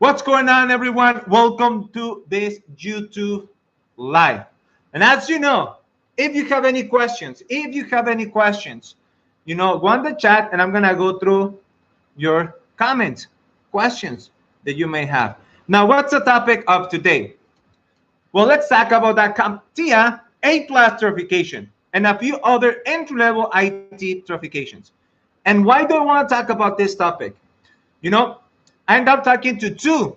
What's going on, everyone? Welcome to this YouTube live. And as you know, if you have any questions, go on the chat and I'm going to go through your comments, questions that you may have. Now, what's the topic of today? Well, let's talk about that CompTIA A+ certification and a few other entry-level IT certifications. And why do I want to talk about this topic? You know, I end up talking to two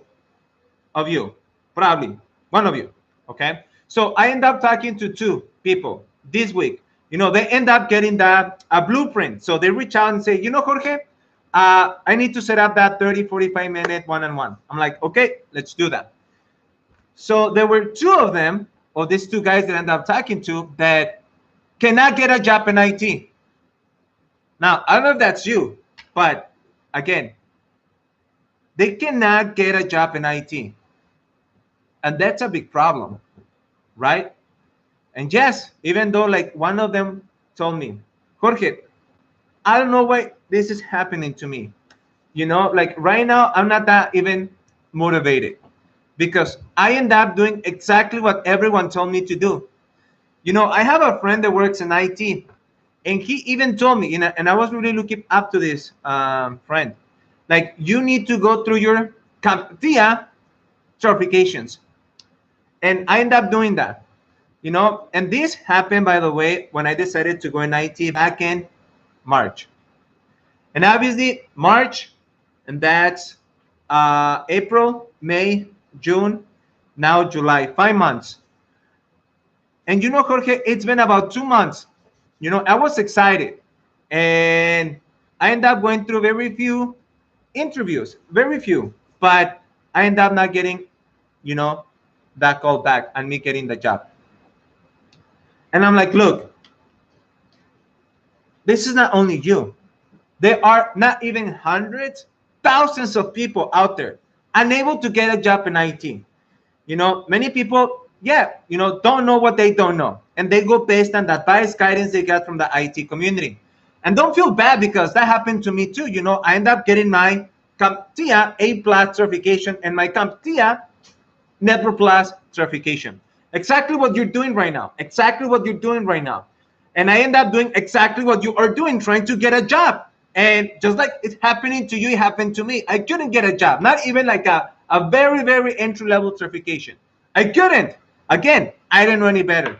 of you, probably one of you. Okay, so I end up talking to two people this week. They end up getting that a blueprint. So they reach out and say, Jorge, I need to set up that 30-45 minute one-on-one. I'm like, okay, let's do that. So there were two of them, or these two guys that I end up talking to, that cannot get a job in IT. Now, I don't know if that's you, but again, they cannot get a job in IT. And that's a big problem, right? And yes, even though like one of them told me, Jorge, I don't know why this is happening to me. Like right now, I'm not that even motivated because I end up doing exactly what everyone told me to do. I have a friend that works in IT, and he even told me, and I was really looking up to this friend, like you need to go through your CompTIA certifications. And I end up doing that, and this happened, by the way, when I decided to go in IT back in March. And obviously March, and that's April, May, June, now July, 5 months. And Jorge, it's been about 2 months. I was excited, and I ended up going through very few interviews, very few, but I ended up not getting, that call back and me getting the job. And I'm like, look, this is not only you. There are not even hundreds, thousands of people out there unable to get a job in IT. Many people, don't know what they don't know. And they go based on the advice, guidance they get from the IT community. And don't feel bad because that happened to me too. I end up getting my CompTIA A+ certification and my CompTIA Network Plus certification. Exactly what you're doing right now. And I end up doing exactly what you are doing, trying to get a job. And just like it's happening to you, it happened to me. I couldn't get a job, not even like a very, very entry-level certification. I couldn't. Again, I didn't know any better.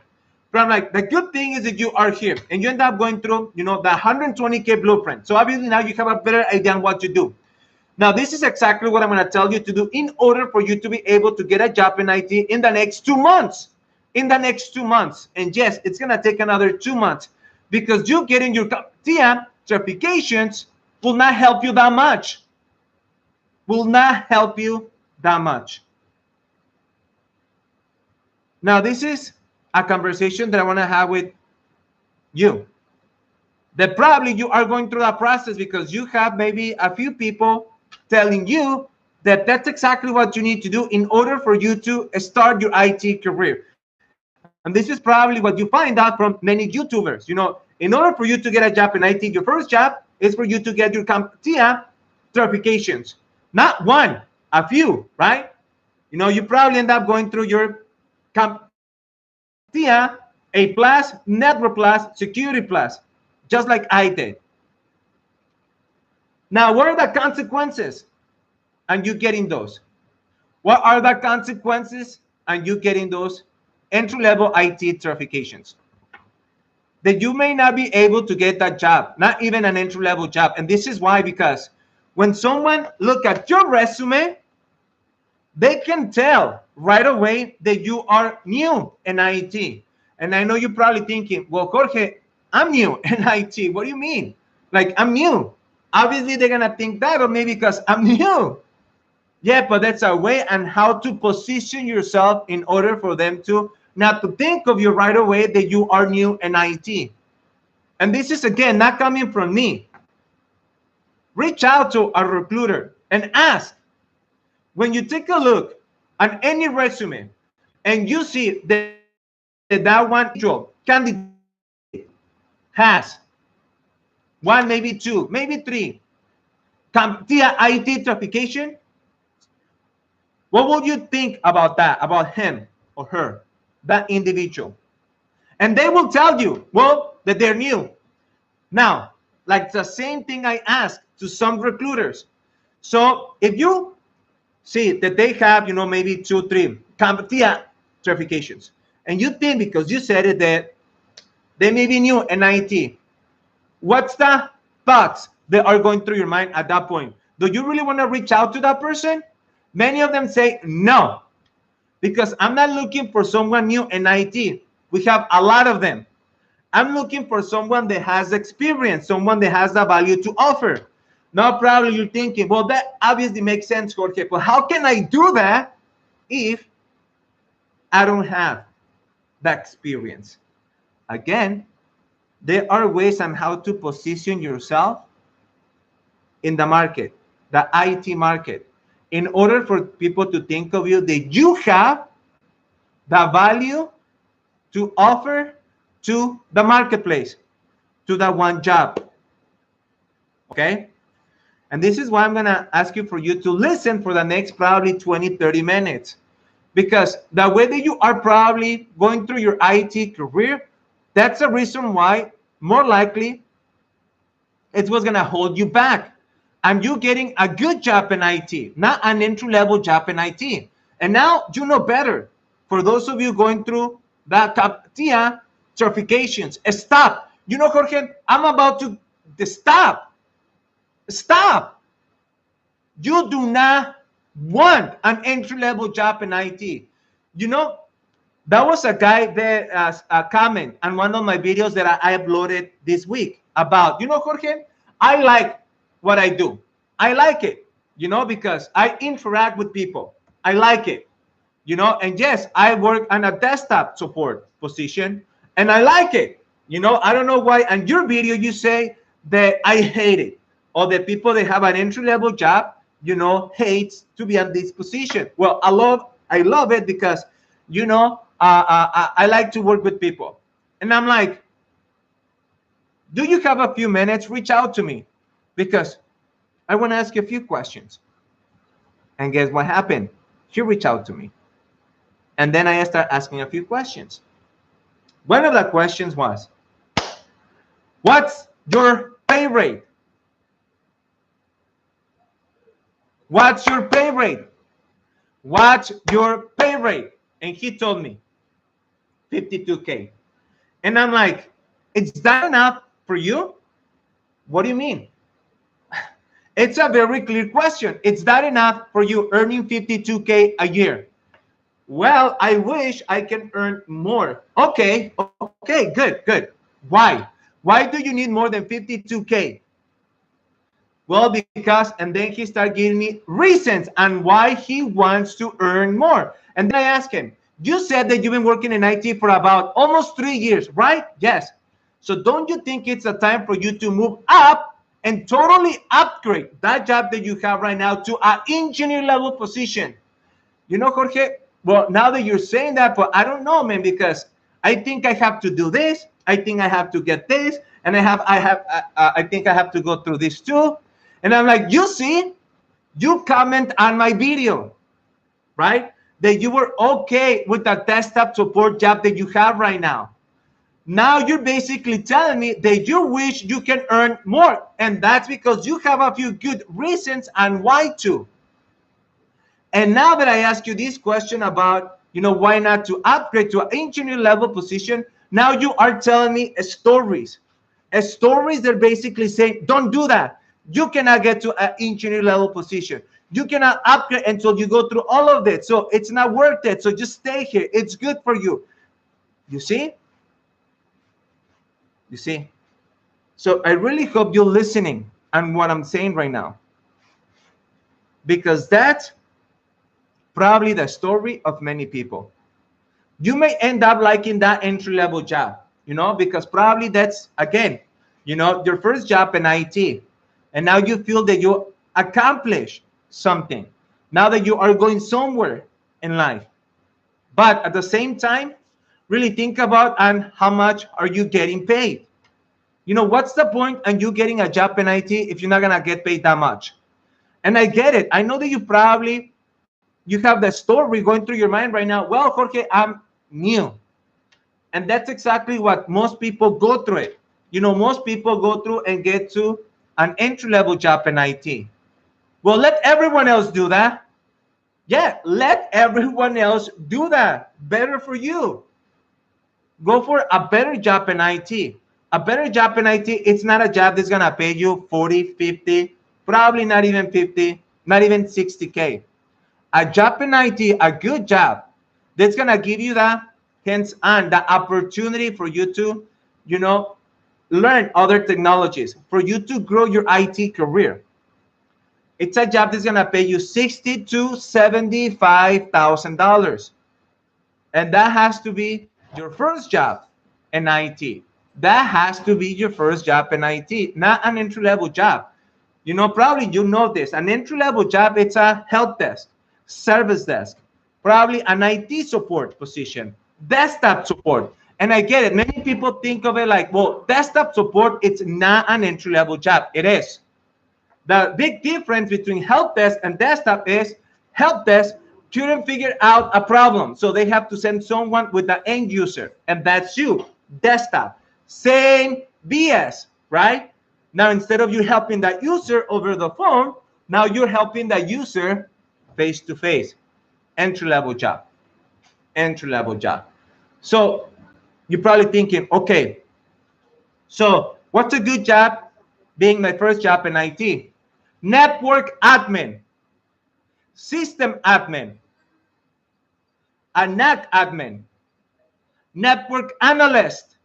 But I'm like, the good thing is that you are here and you end up going through, the 120K blueprint. So obviously now you have a better idea on what to do. Now, this is exactly what I'm going to tell you to do in order for you to be able to get a job in IT in the next 2 months. And yes, it's going to take another 2 months because you getting your CompTIA certifications will not help you that much. Now, this is a conversation that I want to have with you. That probably you are going through that process because you have maybe a few people telling you that that's exactly what you need to do in order for you to start your IT career. And this is probably what you find out from many YouTubers. In order for you to get a job in IT, your first job is for you to get your CompTIA certifications. Not one, a few, right? You probably end up going through your CompTIA A+, Network Plus, Security Plus, just like I did. Now, what are the consequences on you getting those? What are the consequences on you getting those entry-level IT certifications? That you may not be able to get that job, not even an entry-level job. And this is why, because when someone look at your resume, they can tell right away that you are new in IT. And I know you're probably thinking, well, Jorge, I'm new in IT. What do you mean? Like, I'm new. Obviously, they're going to think that, or maybe because I'm new. Yeah, but that's a way on how to position yourself in order for them to not to think of you right away that you are new in IT. And this is, again, not coming from me. Reach out to a recruiter and ask. When you take a look at any resume and you see that that one individual candidate has one, maybe 2, maybe 3 CompTIA IT certification, What would you think about that, about him or her, that individual? And they will tell you, well, that they're new. Now, like the same thing I ask to some recruiters. So if you see that they have, maybe 2, 3 CompTIA certifications, and you think because you said it that they may be new in IT, what's the thoughts that are going through your mind at that point? Do you really want to reach out to that person? Many of them say no, because I'm not looking for someone new in IT. We have a lot of them. I'm looking for someone that has experience, someone that has the value to offer. Now, probably you're thinking, well, that obviously makes sense, Jorge, but how can I do that if I don't have that experience? Again, there are ways on how to position yourself in the market, the IT market, in order for people to think of you that you have the value to offer to the marketplace, to that one job. Okay? And this is why I'm going to ask you for you to listen for the next probably 20, 30 minutes. Because the way that you are probably going through your IT career, that's the reason why more likely it's what's going to hold you back. And you getting a good job in IT, not an entry-level job in IT. And now you know better. For those of you going through the CompTIA certifications, stop. Jorge, I'm about to stop. Stop. You do not want an entry-level job in IT. That was a guy that a comment on one of my videos that I uploaded this week about, Jorge, I like what I do. I like it, because I interact with people. I like it, and yes, I work on a desktop support position and I like it. I don't know why on your video you say that I hate it, or that people that have an entry-level job, hates to be on this position. Well, I love it because, I like to work with people. And I'm like, do you have a few minutes? Reach out to me, because I want to ask you a few questions. And guess what happened? He reached out to me. And then I started asking a few questions. One of the questions was, what's your pay rate? What's your pay rate? What's your pay rate? And he told me 52K. And I'm like, is that enough for you? What do you mean? It's a very clear question. Is that enough for you earning 52K a year? Well, I wish I can earn more. Okay, good. Why? Why do you need more than 52K? Well, because, and then he started giving me reasons on why he wants to earn more. And then I asked him, you said that you've been working in IT for about almost 3 years, right? Yes. So don't you think it's a time for you to move up and totally upgrade that job that you have right now to an engineer level position? Jorge, well, now that you're saying that, but I don't know, man, because I think I have to do this. I think I have to get this. And I think I have to go through this too. And I'm like, you see, you comment on my video, right? That you were okay with the desktop support job that you have right now. Now you're basically telling me that you wish you can earn more. And that's because you have a few good reasons on why to. And now that I ask you this question about, why not to upgrade to an engineer level position, now you are telling me stories. Stories that basically say, don't do that. You cannot get to an engineer level position. You cannot upgrade until you go through all of it. So it's not worth it. So just stay here. It's good for you. You see? You see? So I really hope you're listening on what I'm saying right now, because that's probably the story of many people. You may end up liking that entry-level job, because probably that's, again, your first job in IT. And now you feel that you accomplished something. Now that you are going somewhere in life. But at the same time, really think about on how much are you getting paid. What's the point on you getting a job in IT if you're not going to get paid that much? And I get it. I know that you probably, you have the story going through your mind right now. Well, Jorge, I'm new. And that's exactly what most people go through it. You know, most people go through and get to an entry-level job in IT. Well, let everyone else do that. Yeah, let everyone else do that. Better for you. Go for a better job in IT. A better job in IT, it's not a job that's going to pay you 40, 50, probably not even 50, not even 60K. A job in IT, a good job, that's going to give you that hands-on, the opportunity for you to, you know, learn other technologies, for you to grow your IT career. It's a job that's going to pay you $60,000 to $75,000. And that has to be your first job in IT. That has to be your first job in IT, not an entry-level job. You know, probably you know this. An entry-level job, it's a help desk, service desk, probably an IT support position, desktop support. And I get it. Many people think of it like, well, desktop support, it's not an entry-level job. It is. The big difference between help desk and desktop is help desk couldn't figure out a problem, so they have to send someone with the end user, and that's you. Desktop, same BS, right? Now, instead of you helping that user over the phone, now you're helping the user face to face. Entry-level job. Entry-level job. So you're probably thinking, okay, so what's a good job being my first job in IT? Network admin, system admin, a NAC admin, network analyst,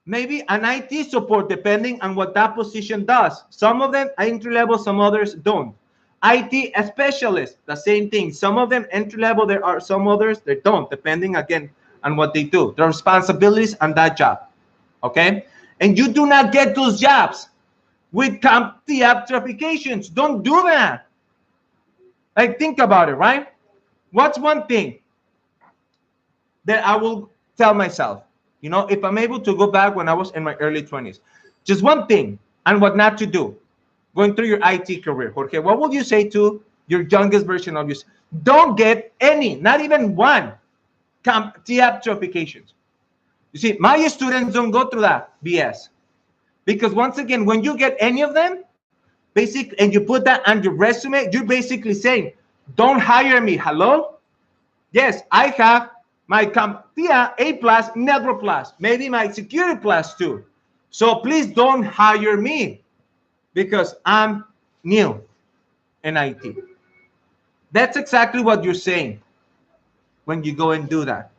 maybe an IT support, depending on what that position does. Some of them are entry level, some others don't. IT specialist, the same thing. Some of them entry level, there are some others that don't, depending again on what they do, the responsibilities on that job. Okay, and you do not get those jobs with CompTIA certifications. Don't do that. Like, think about it, right? What's one thing that I will tell myself, you know, if I'm able to go back when I was in my early 20s, just one thing and what not to do going through your IT career, Jorge, what would you say to your youngest version of yourself? Don't get any, not even one CompTIA certifications. You see, my students don't go through that BS. Because once again, when you get any of them, basically, and you put that on your resume, you're basically saying, don't hire me. Hello? Yes, I have my CompTIA A plus, Network plus, maybe my Security plus too. So please don't hire me because I'm new in IT. That's exactly what you're saying when you go and do that.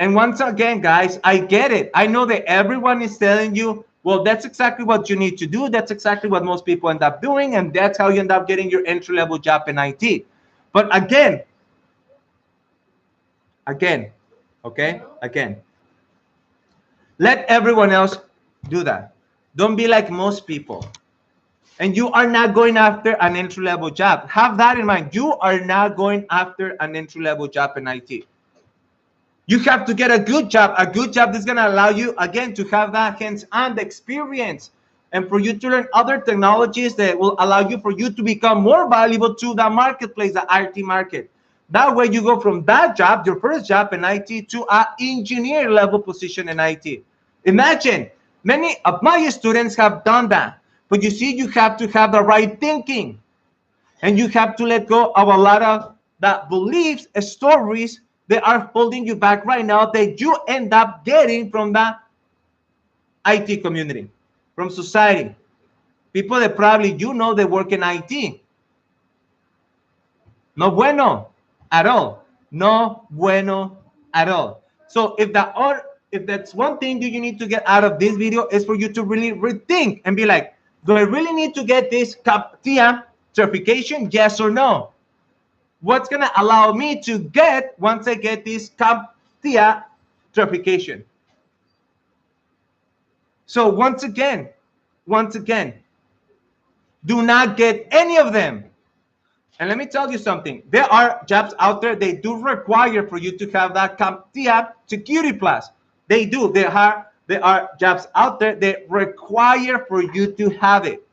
And once again, guys, I get it. I know that everyone is telling you, well, that's exactly what you need to do. That's exactly what most people end up doing. And that's how you end up getting your entry-level job in IT. But again, let everyone else do that. Don't be like most people. And you are not going after an entry-level job. Have that in mind. You are not going after an entry-level job in IT. You have to get a good job that's going to allow you, again, to have that hands-on experience and for you to learn other technologies that will allow you for you to become more valuable to the marketplace, the IT market. That way you go from that job, your first job in IT, to an engineer level position in IT. Imagine, many of my students have done that. But you see, you have to have the right thinking. And you have to let go of a lot of the beliefs, stories that are holding you back right now that you end up getting from the IT community, from society. People that probably you know they work in IT. No bueno at all. No bueno at all. So if that's one thing that you need to get out of this video is for you to really rethink and be like, do I really need to get this CompTIA certification? Yes or no? What's going to allow me to get once I get this CompTIA certification? So once again, do not get any of them. And let me tell you something. There are jobs out there, they do require for you to have that CompTIA Security Plus. They do. There are jobs out there that require for you to have it.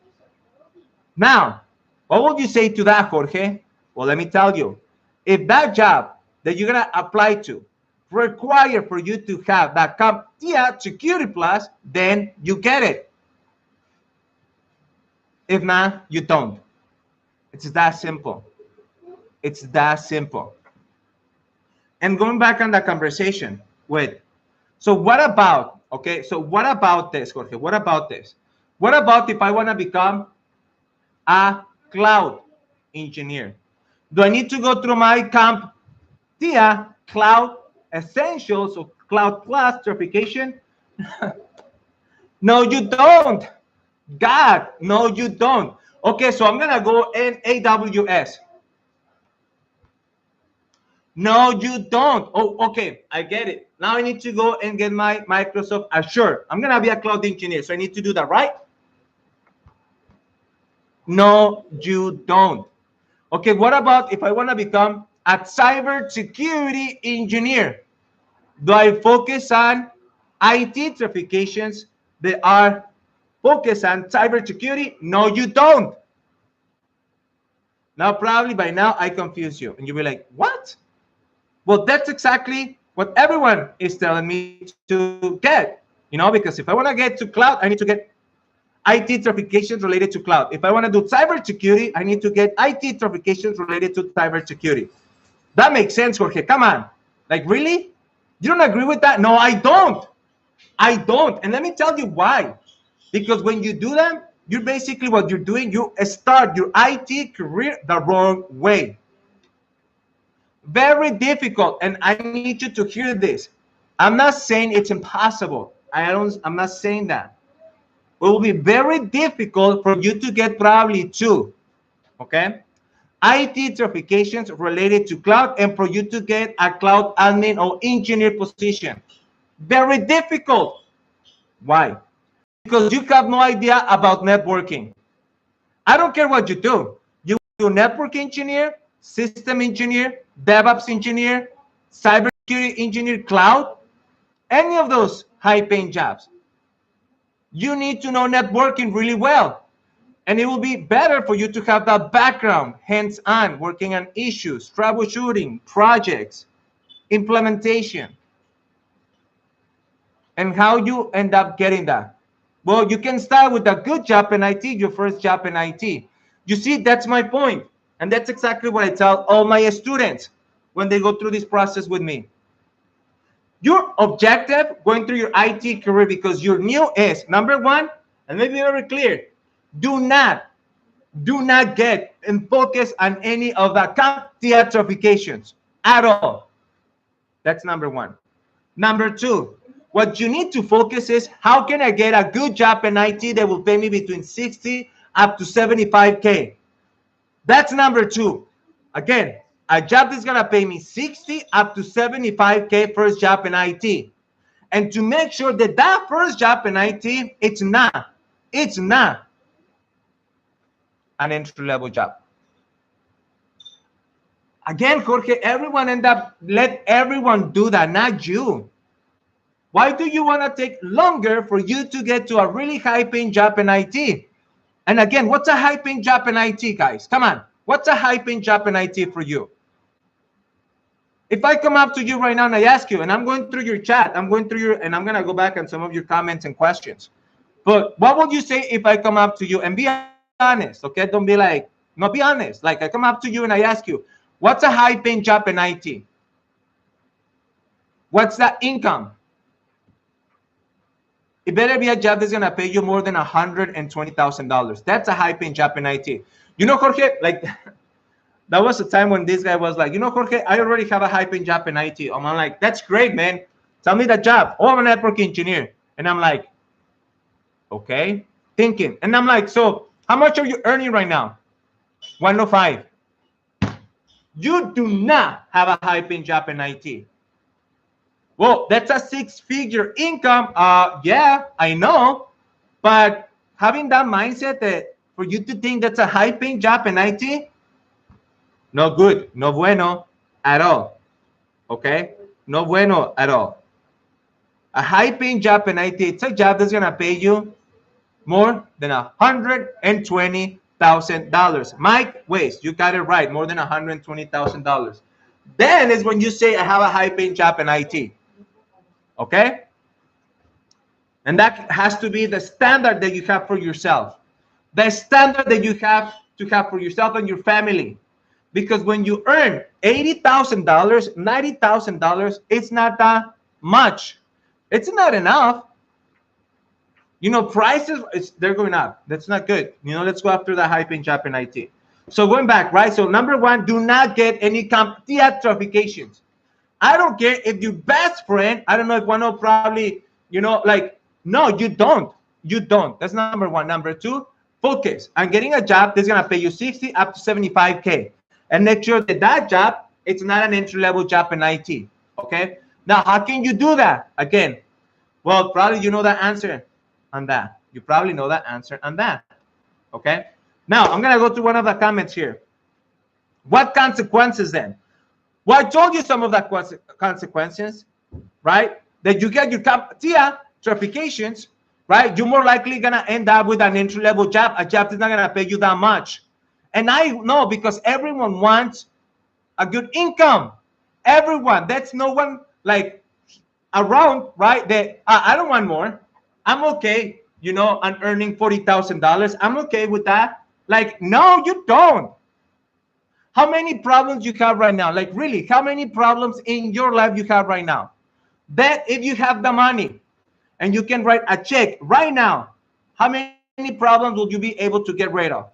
Now, what would you say to that, Jorge? Well, let me tell you. If that job that you're gonna apply to require for you to have that CompTIA Security Plus, then you get it. If not, you don't. It's that simple. It's that simple. And going back on that conversation with, so what about, okay, so what about this, Jorge? What about this? What about if I want to become a cloud engineer? Do I need to go through my CompTIA Cloud Essentials or Cloud Plus certification? No, you don't. God, no, you don't. Okay, so I'm going to go in AWS. No, you don't. Oh, okay, I get it. Now I need to go and get my Microsoft Azure. I'm going to be a cloud engineer, so I need to do that, right? No, you don't. Okay, what about if I want to become a cybersecurity engineer? Do I focus on IT certifications that are focused on cybersecurity? No, you don't. Now, probably by now, I confuse you. And you'll be like, what? Well, that's exactly what everyone is telling me to get. You know, because if I want to get to cloud, I need to get IT certifications related to cloud. If I want to do cybersecurity, I need to get IT certifications related to cybersecurity. That makes sense, Jorge. Come on. Like, really? You don't agree with that? No, I don't. I don't. And let me tell you why. Because when you do that, you're basically what you're doing, you start your IT career the wrong way. Very difficult. And I need you to hear this. I'm not saying it's impossible. I'm not saying that. It will be very difficult for you to get probably two, okay? IT certifications related to cloud and for you to get a cloud admin or engineer position. Very difficult. Why? Because you have no idea about networking. I don't care what you do. You do network engineer, system engineer, DevOps engineer, cybersecurity engineer, cloud, any of those high-paying jobs. You need to know networking really well. And it will be better for you to have that background, hands-on, working on issues, troubleshooting, projects, implementation. And how you end up getting that? Well, you can start with a good job in IT, your first job in IT. You see, that's my point. And that's exactly what I tell all my students when they go through this process with me. Your objective going through your IT career because you're new is, number one, and let me be very clear, do not get and focus on any of the CompTIA certifications at all. That's number one. Number two, what you need to focus is how can I get a good job in IT that will pay me between 60 up to 75K. That's number two. Again, a job that's gonna pay me 60 up to 75K first job in IT. And to make sure that that first job in IT, it's not an entry-level job. Again, Jorge, let everyone do that, not you. Why do you want to take longer for you to get to a really high-paying job in IT? And again, what's a high-paying job in IT, guys? Come on. What's a high-paying job in IT for you? If I come up to you right now and I ask you, and I'm going through your chat, and I'm going to go back on some of your comments and questions. But what would you say if I come up to you and be honest, okay? Don't be like, no, be honest. Like I come up to you and I ask you, what's a high-paying job in IT? What's that income? It better be a job that's going to pay you more than $120,000. That's a high-paying job in IT. You know, Jorge, like that was a time when this guy was like, you know, Jorge, I already have a high-paying job in IT. I'm like, that's great, man. Tell me the job. Oh, I'm a network engineer. And I'm like, okay, thinking. And I'm like, so how much are you earning right now? 105. You do not have a high-paying job in IT. Well, that's a six-figure income. Yeah, I know. But having that mindset that for you to think that's a high-paying job in IT, no good, no bueno at all. Okay? No bueno at all. A high-paying job in IT, it's a job that's going to pay you more than $120,000. Mike Waste, you got it right, more than $120,000. Then is when you say, I have a high-paying job in IT. Okay? And that has to be the standard that you have for yourself. The standard that you have to have for yourself and your family. Because when you earn $80,000, $90,000, it's not that much. It's not enough. You know, prices, they're going up. That's not good. You know, let's go after the high-paying job in IT. So going back, right? So number one, do not get any CompTIA certifications. I don't care if your best friend, I don't know if one of probably, you know, like, no, you don't. You don't. That's number one. Number two, focus on getting a job that's going to pay you 60 up to 75K. And make sure that that job, it's not an entry-level job in IT. Okay? Now, how can you do that? Again, well, probably you know the answer on that. You probably know the answer on that. Okay? Now, I'm going to go to one of the comments here. What consequences then? Well, I told you some of the consequences, right? That you get your CompTIA certifications, right? You're more likely going to end up with an entry-level job, a job that's not going to pay you that much. And I know because everyone wants a good income. Everyone. That's no one like around, right? That I don't want more. I'm okay, you know, on earning $40,000. I'm okay with that. Like, no, you don't. How many problems you have right now? Like, really, how many problems in your life you have right now? That if you have the money and you can write a check right now, how many problems will you be able to get rid of?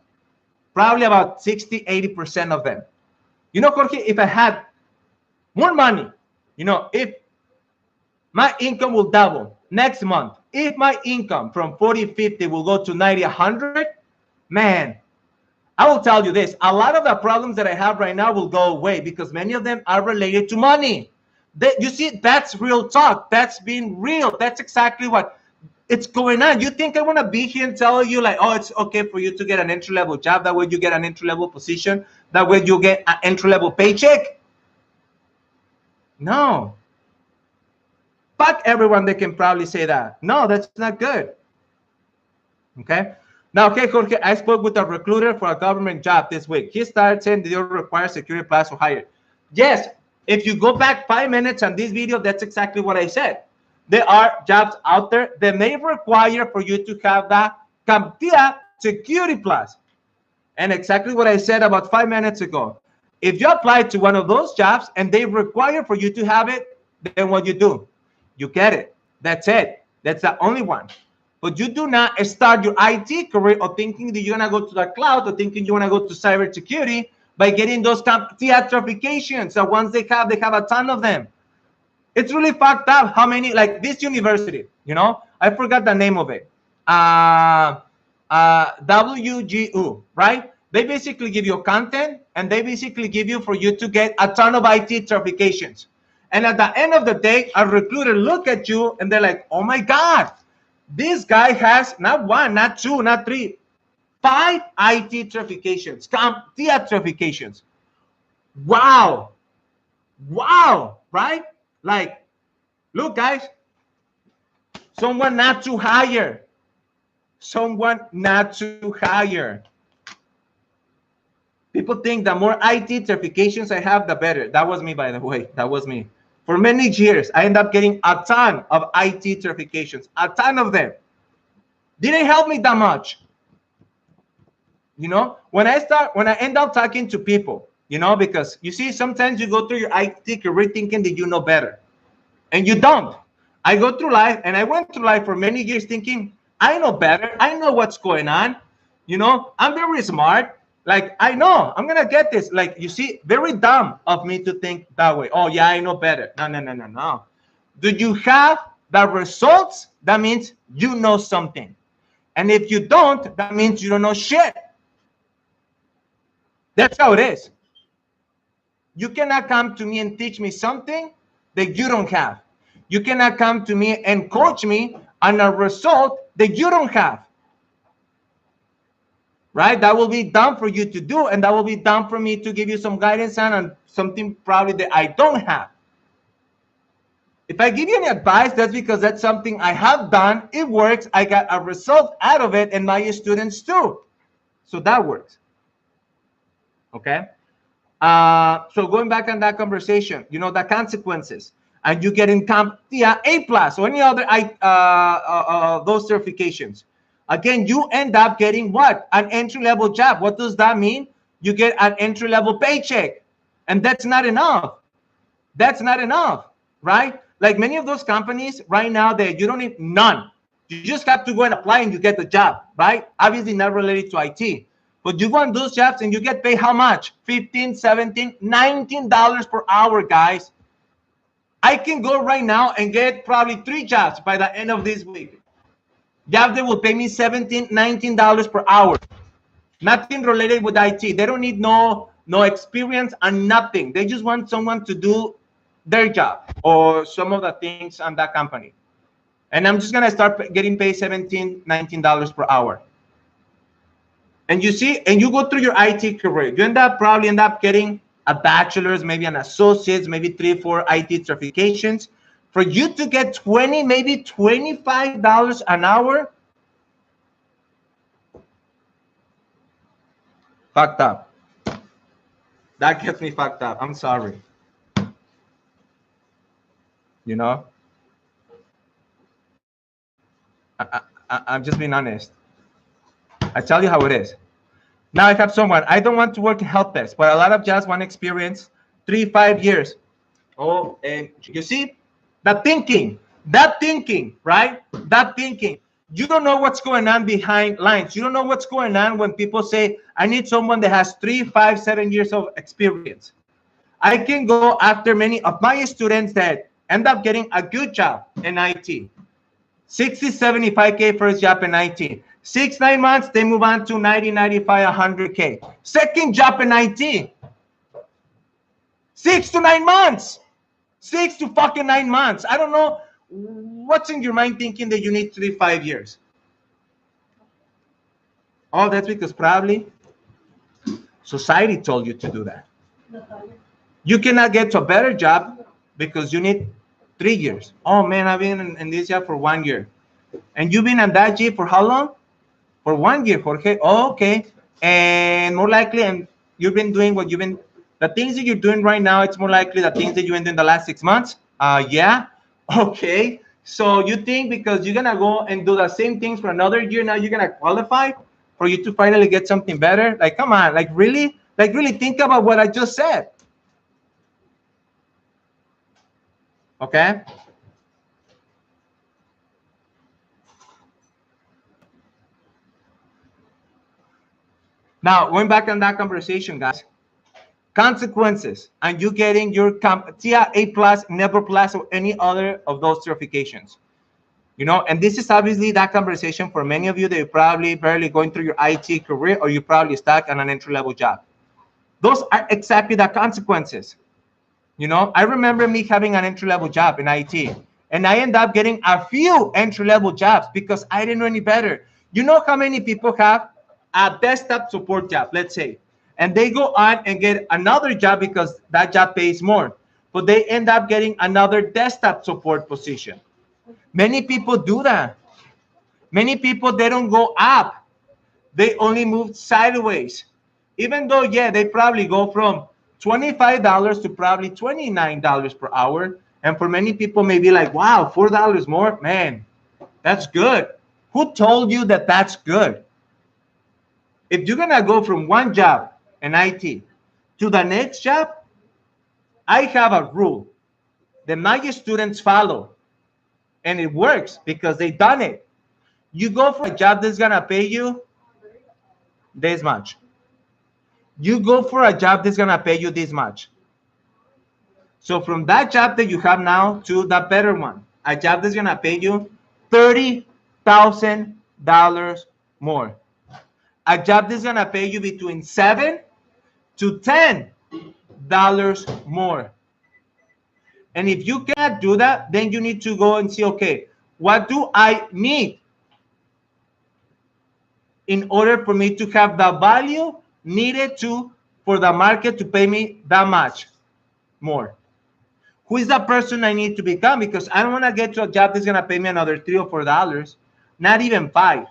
Probably about 60, 80% of them. You know, Jorge, if I had more money, you know, if my income will double next month, if my income from 40, 50 will go to 90, 100, man, I will tell you this, a lot of the problems that I have right now will go away because many of them are related to money. You see, that's real talk. That's being real. That's exactly what it's going on. You think I want to be here and tell you like, oh, it's okay for you to get an entry-level job. That way you get an entry-level position. That way you get an entry-level paycheck. No. Fuck everyone that can probably say that. No, that's not good. Okay? Now, okay, Jorge, I spoke with a recruiter for a government job this week. He started saying they don't require security plus or higher. Yes, if you go back 5 minutes on this video, that's exactly what I said. There are jobs out there that may require for you to have that CompTIA security plus. And exactly what I said about 5 minutes ago. If you apply to one of those jobs and they require for you to have it, then what you do? You get it. That's it. That's the only one. But you do not start your IT career or thinking that you're going to go to the cloud or thinking you want to go to cybersecurity by getting those CompTIA certifications. So once they have a ton of them. It's really fucked up how many, like this university, you know, I forgot the name of it. WGU, right? They basically give you content and they basically give you for you to get a ton of IT certifications. And at the end of the day, a recruiter look at you and they're like, oh my God, this guy has not one, not two, not three, 5 IT certifications, CompTIA certifications. Wow. Wow, right? Like, look, guys, someone not to hire. Someone not to hire. People think the more IT certifications I have, the better. That was me, by the way. That was me. For many years, I ended up getting a ton of IT certifications, a ton of them. Didn't help me that much. You know, when I end up talking to people, you know, because you see, sometimes you go through your IT career thinking that you know better, and you don't. I go through life, and I went through life for many years thinking, I know better. I know what's going on. You know, I'm very smart. Like, I know I'm going to get this. Like, you see, very dumb of me to think that way. Oh, yeah, I know better. No, no, no, no, no. Do you have the results? That means you know something. And if you don't, that means you don't know shit. That's how it is. You cannot come to me and teach me something that you don't have. You cannot come to me and coach me on a result that you don't have. Right? That will be dumb for you to do, and that will be dumb for me to give you some guidance on something probably that I don't have. If I give you any advice, that's because that's something I have done. It works. I got a result out of it, and my students too. So that works. Okay? So going back on that conversation, you know, the consequences, and you get in CompTIA A plus or any other those certifications. Again, you end up getting what? An entry-level job. What does that mean? You get an entry-level paycheck, and that's not enough. That's not enough, right? Like many of those companies right now, that you don't need none. You just have to go and apply and you get the job, right? Obviously not related to IT. But you go on those jobs and you get paid how much? 15, 17, $19 per hour, guys. I can go right now and get probably 3 jobs by the end of this week. Jobs that will pay me 17, $19 per hour. Nothing related with IT. They don't need no experience and nothing. They just want someone to do their job or some of the things on that company. And I'm just gonna start getting paid 17, $19 per hour. And you see, and you go through your IT career, you probably end up getting a bachelor's, maybe an associate's, maybe 3, 4 IT certifications. For you to get 20, maybe $25 an hour, fucked up. That gets me fucked up. I'm sorry. You know, I'm just being honest. I tell you how it is. Now I have someone. I don't want to work in help desk, but a lot of jobs want experience, 3, 5 years. Oh, and you see, that thinking, right? That thinking. You don't know what's going on behind lines. You don't know what's going on when people say, I need someone that has 3, 5, 7 years of experience. I can go after many of my students that end up getting a good job in IT. 60, 75K first job in IT. 6, 9 months, they move on to 90, 95, 100K. Second job in IT. 6 to 9 months. 6 to fucking 9 months. I don't know what's in your mind thinking that you need 3, 5 years. Oh, that's because probably society told you to do that. You cannot get to a better job because you need 3 years. Oh man, I've been in this job for 1 year. And you've been on that job for how long? For 1 year, Jorge. Oh, okay. And more likely, and you've been doing what you've been, the things that you're doing right now, it's more likely the things that you've been doing the last 6 months. Yeah. Okay. So you think because you're gonna go and do the same things for another year, now you're gonna qualify for you to finally get something better? Like, come on, like really think about what I just said. Okay. Now, going back on that conversation, guys, consequences, and you getting your CompTIA A plus, Never plus, or any other of those certifications. You know, and this is obviously that conversation for many of you that you're probably barely going through your IT career, or you're probably stuck on an entry-level job. Those are exactly the consequences. You know, I remember me having an entry-level job in IT, and I ended up getting a few entry-level jobs because I didn't know any better. You know how many people have a desktop support job, let's say, and they go on and get another job because that job pays more, but they end up getting another desktop support position. Many people do that. Many people, they don't go up. They only move sideways. Even though, yeah, they probably go from $25 to probably $29 per hour. And for many people, maybe like, wow, $4 more, man, that's good. Who told you that that's good? If you're gonna go from one job in IT to the next job, I have a rule that my students follow, and it works because they've done it. You go for a job that's gonna pay you this much. You go for a job that's gonna pay you this much. So from that job that you have now to the better one, a job that's gonna pay you $30,000 more. A job that's gonna pay you between $7 to $10 more. And if you cannot do that, then you need to go and see, okay, what do I need in order for me to have the value needed for the market to pay me that much more? Who is the person I need to become? Because I don't want to get to a job that's going to pay me another $3 or $4, not even $5.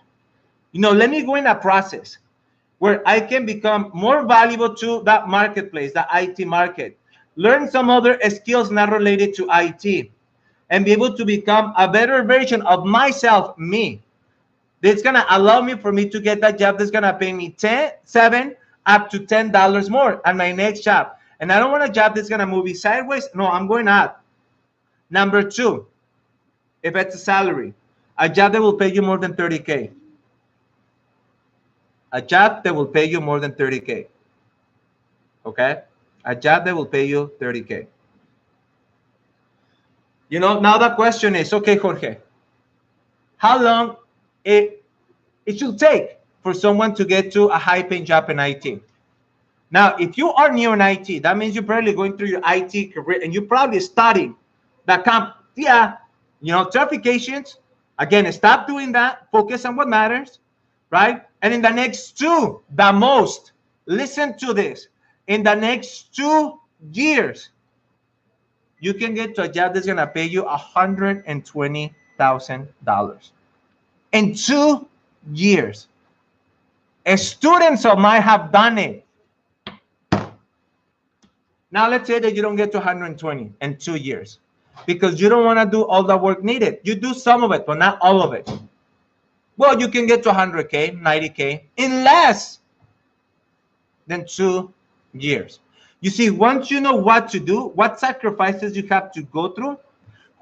You know, let me go in a process. where I can become more valuable to that marketplace, the IT market, learn some other skills not related to IT, and be able to become a better version of myself, me. That's gonna allow me for me to get that job that's gonna pay me 10, 7 up to $10 more at my next job. And I don't want a job that's gonna move me sideways. No, I'm going up. Number two, if it's a salary, a job that will pay you more than 30K. A job that will pay you more than 30K. Okay? A job that will pay you 30K. You know, now the question is, okay, Jorge, how long it should take for someone to get to a high paying job in IT? Now, if you are new in IT, that means you're probably going through your IT career and you're probably studying the CompTIA, certifications. Again, stop doing that. Focus on what matters, right? And in the next listen to this. In the next 2 years, you can get to a job that's going to pay you $120,000 in 2 years. Students of mine have done it. Now, let's say that you don't get to 120 in 2 years because you don't want to do all the work needed. You do some of it, but not all of it. Well, you can get to 100K, 90K in less than 2 years. You see, once you know what to do, what sacrifices you have to go through,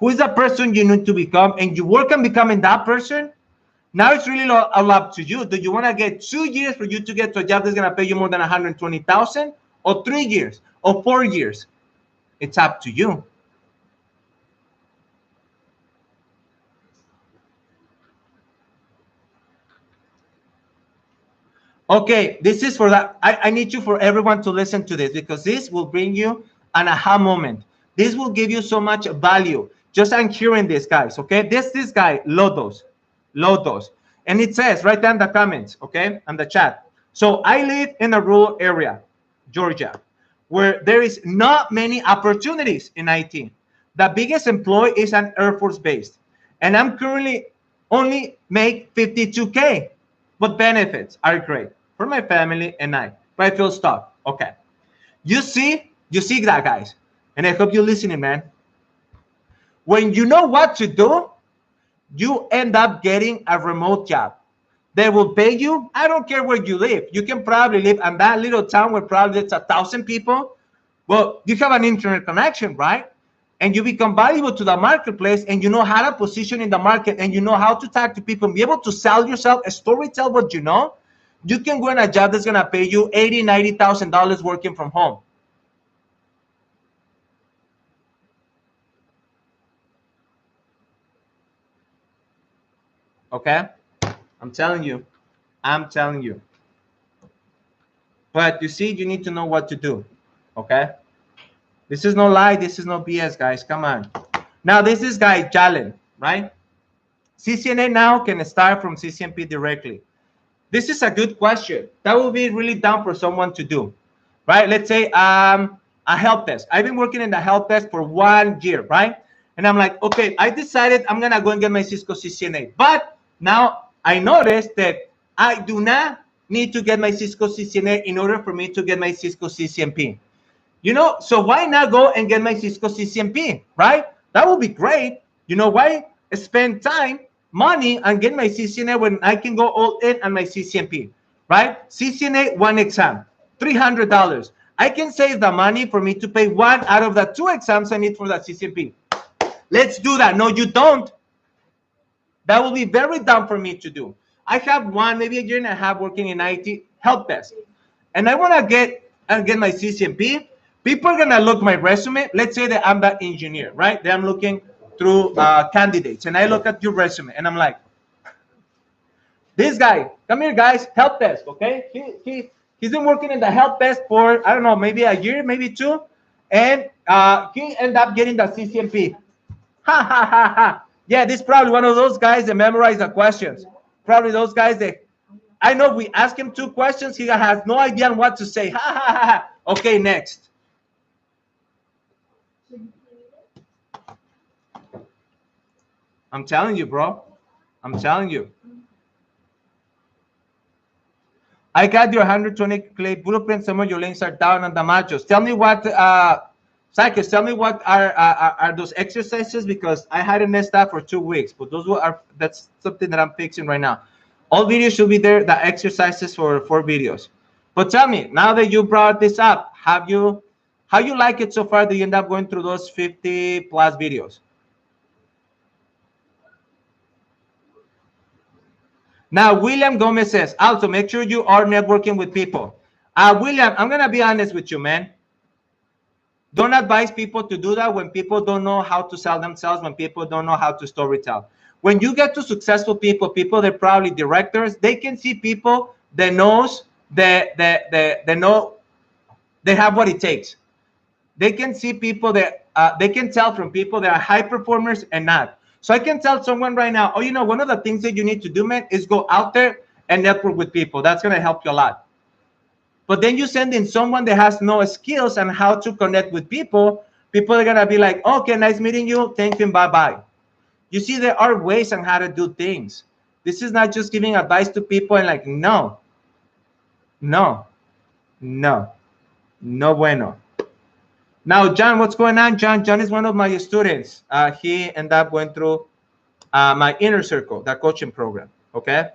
who is the person you need to become, and you work on becoming that person, now it's really all up to you. Do you want to get 2 years for you to get to a job that's going to pay you more than 120,000, or 3 years, or 4 years? It's up to you. Okay, this is for that. I need you for everyone to listen to this because this will bring you an aha moment. This will give you so much value. Just I'm hearing this, guys. Okay, this guy Lodos, and it says right there in the comments, okay, and the chat. So I live in a rural area, Georgia, where there is not many opportunities in IT. The biggest employee is an Air Force base, and I'm currently only make 52K, but benefits are great for my family and I. But I feel stuck. Okay, you see that, guys, and I hope you're listening, man. When you know what to do, you end up getting a remote job. They will pay you. I don't care where you live. You can probably live in that little town where probably it's 1,000 people. Well, you have an internet connection, right? And you become valuable to the marketplace, and you know how to position in the market, and you know how to talk to people and be able to sell yourself, a story, tell what you know. You can go in a job that's gonna pay you $80,000, $90,000 working from home. Okay, I'm telling you. But you see, you need to know what to do. Okay, this is no lie. This is no BS, guys. Come on. Now, this is guy Jalen, right? CCNA now can start from CCNP directly. This is a good question. That will be really down for someone to do, right? Let's say a help desk. I've been working in the help desk for 1 year, right? And I'm like, okay, I decided I'm gonna go and get my Cisco CCNA. But now I noticed that I do not need to get my Cisco CCNA in order for me to get my Cisco CCNP. So why not go and get my Cisco CCNP, right? That would be great. Why spend time, money, and get my CCNA when I can go all in on my CCNP, right? CCNA, one exam, $300. I can save the money for me to pay one out of the 2 exams I need for that CCNP. Let's do that. No, you don't. That will be very dumb for me to do. I have maybe a year and a half working in IT help desk, and I want to get my CCNP. People are gonna look my resume. Let's say that I'm that engineer, right? That I'm looking through candidates, and I look at your resume, and I'm like, this guy, come here, guys, help desk, okay? He's been working in the help desk for, I don't know, maybe a year, maybe 2, and he ended up getting the CCNP. Ha ha ha ha. Yeah, this is probably one of those guys that memorize the questions. Probably those guys that, I know we ask him 2 questions, he has no idea on what to say. Ha ha ha ha. Okay, next. I'm telling you, bro. I'm telling you. I got your 120 clay blueprint. Some of your links are down on the modules. Tell me what, Psychos, tell me what are those exercises, because I hadn't messed up for 2 weeks, but that's something that I'm fixing right now. All videos should be there, the exercises for 4 videos. But tell me, now that you brought this up, how you like it so far? Do you end up going through those 50 plus videos? Now, William Gomez says, also make sure you are networking with people. William, I'm going to be honest with you, man. Don't advise people to do that when people don't know how to sell themselves, when people don't know how to storytell. When you get to successful people, they're probably directors, they can see people that knows that they know they have what it takes. They can see people that they can tell from people that are high performers and not. So I can tell someone right now, oh, you know, one of the things that you need to do, man, is go out there and network with people. That's going to help you a lot. But then you send in someone that has no skills on how to connect with people. People are going to be like, okay, nice meeting you. Thank you. Bye-bye. You see, there are ways on how to do things. This is not just giving advice to people and like, no, no, no, no bueno. Now, John, what's going on, John? John is one of my students. He ended up going through my inner circle, that coaching program, okay?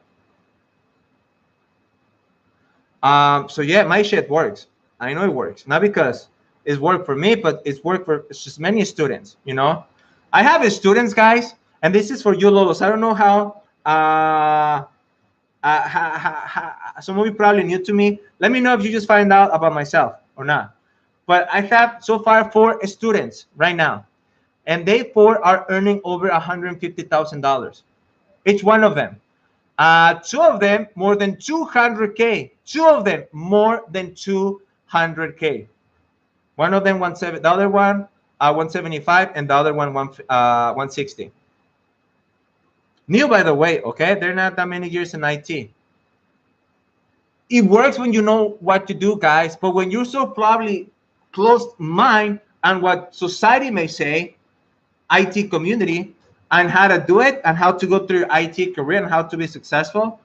So yeah, my shit works. I know it works. Not because it's worked for me, but it's worked for just many students, you know? I have students, guys, and this is for you, Lolos. I don't know how, some of you probably new to me. Let me know if you just find out about myself or not. But I have so far 4 students right now, and they 4 are earning over $150,000. Each one of them. 2 of them more than 200K. 2 of them more than 200K. One of them 170, the other one 175, and the other one 160. New, by the way, okay? They're not that many years in IT. It works when you know what to do, guys, but when you're so probably closed mind on what society may say, IT community, and how to do it, and how to go through your IT career, and how to be successful,